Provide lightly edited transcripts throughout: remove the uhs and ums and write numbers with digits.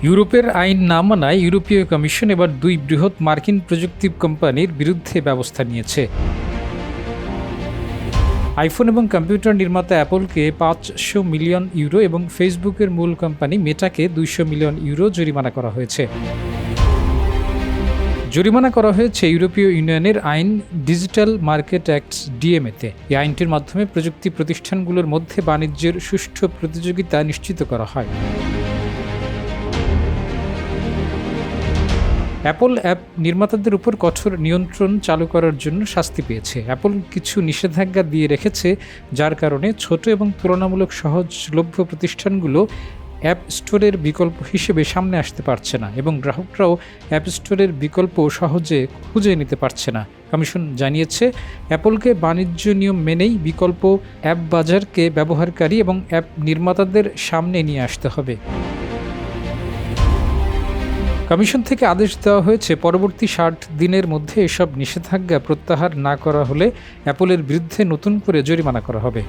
ইউরোপের আইন না মানায় ইউরোপীয় কমিশন এবার দুই বৃহৎ মার্কিন প্রযুক্তি কোম্পানির বিরুদ্ধে ব্যবস্থা নিয়েছে। আইফোন এবং কম্পিউটার নির্মাতা অ্যাপলকে 500 মিলিয়ন ইউরো এবং ফেসবুকের মূল কোম্পানি মেটাকে 200 মিলিয়ন ইউরো জরিমানা করা হয়েছে। জরিমানা করা হয়েছে ইউরোপীয় ইউনিয়নের আইন ডিজিটাল মার্কেট অ্যাক্ট ডিএমএতে। এই আইনটির মাধ্যমে প্রযুক্তি প্রতিষ্ঠানগুলোর মধ্যে বাণিজ্যের সুষ্ঠু প্রতিযোগিতা নিশ্চিত করা হয়। অ্যাপল অ্যাপ নির্মাতাদের উপর কঠোর নিয়ন্ত্রণ চালু করার জন্য শাস্তি পেয়েছে। অ্যাপল কিছু নিষেধাজ্ঞা দিয়ে রেখেছে, যার কারণে ছোট এবং তুলনামূলক সহজলভ্য প্রতিষ্ঠানগুলো অ্যাপ স্টোরের বিকল্প হিসেবে সামনে আসতে পারছে না এবং গ্রাহকরাও অ্যাপ স্টোরের বিকল্প সহজে খুঁজে নিতে পারছে না। কমিশন জানিয়েছে, অ্যাপলকে বাণিজ্য নিয়ম মেনেই বিকল্প অ্যাপ বাজারকে ব্যবহারকারী এবং অ্যাপ নির্মাতাদের সামনে নিয়ে আসতে হবে। কমিশন থেকে আদেশ দেওয়া হয়েছে, পরবর্তী 60 দিনের মধ্যে এসব নিষেধাজ্ঞা প্রত্যাহার না করা হলে অ্যাপলের বিরুদ্ধে নতুন করে জরিমানা করা হবে।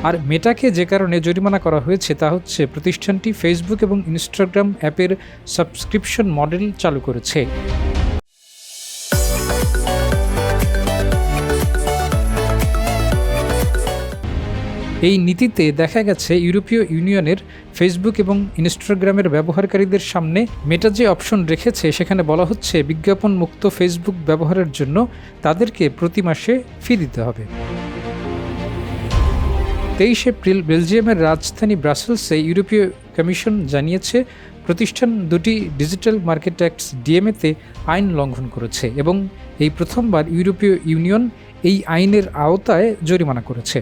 আর মেটাকে যে কারণে জরিমানা করা হয়েছে তা হচ্ছে, প্রতিষ্ঠানটি ফেসবুক এবং ইনস্টাগ্রাম অ্যাপের সাবস্ক্রিপশন মডেল চালু করেছে। এই নীতিতে দেখা গেছে, ইউরোপীয় ইউনিয়নের ফেসবুক এবং ইনস্টাগ্রামের ব্যবহারকারীদের সামনে মেটা যে অপশন রেখেছে সেখানে বলা হচ্ছে, বিজ্ঞাপন মুক্ত ফেসবুক ব্যবহারের জন্য তাদেরকে প্রতি মাসে ফি দিতে হবে। 23 এপ্রিল বেলজিয়ামের রাজধানী ব্রাসেলসে ইউরোপীয় কমিশন জানিয়েছে, প্রতিষ্ঠান দুটি ডিজিটাল মার্কেট অ্যাক্ট ডিএমএতে আইন লঙ্ঘন করেছে এবং এই প্রথমবার ইউরোপীয় ইউনিয়ন এই আইনের আওতায় জরিমানা করেছে।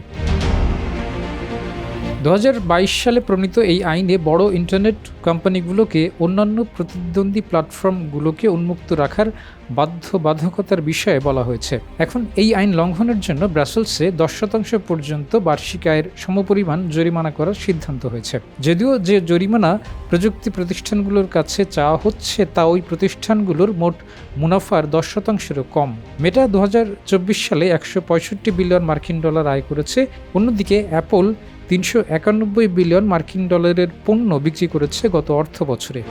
2022 সালে প্রণীত এই আইনে বড় ইন্টারনেট কোম্পানিগুলোকে অন্যান্য প্রতিদ্বন্দ্বী প্ল্যাটফর্মগুলোকে উন্মুক্ত রাখার বাধ্যবাধকতার বিষয়ে বলা হয়েছে। এখন এই আইন লঙ্ঘনের জন্য ব্রাসেলসে 10% পর্যন্ত বার্ষিক আয়ের সমপরিমাণ জরিমানা করার সিদ্ধান্ত হয়েছে। যদিও যে জরিমানা প্রযুক্তি প্রতিষ্ঠানগুলোর কাছে চাওয়া হচ্ছে তা ওই প্রতিষ্ঠানগুলোর মোট মুনাফার 10%-এরও কম। মেটা 2024 সালে 165 বিলিয়ন মার্কিন ডলার আয় করেছে। অন্যদিকে অ্যাপল 391 বিলিয়ন মার্কিন ডলারের পণ্য বিক্রি করেছে গত অর্থ বছরে।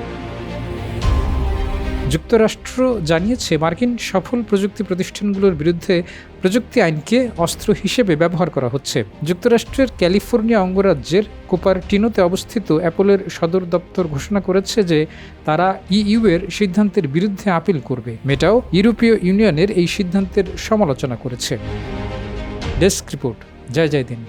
যুক্তরাষ্ট্র জানিয়েছে, মার্কিন সফল প্রযুক্তি প্রতিষ্ঠানগুলোর বিরুদ্ধে প্রযুক্তি আইনকে অস্ত্র হিসেবে ব্যবহার করা হচ্ছে। যুক্তরাষ্ট্রের ক্যালিফোর্নিয়া অঙ্গরাজ্যের কুপারটিনোতে অবস্থিত অ্যাপলের সদর দপ্তর ঘোষণা করেছে যে তারা ইইউ এর সিদ্ধান্তের বিরুদ্ধে আপিল করবে। মেটাও ইউরোপীয় ইউনিয়নের এই সিদ্ধান্তের সমালোচনা করেছে। ডেস্ক রিপোর্ট, জয় দিন।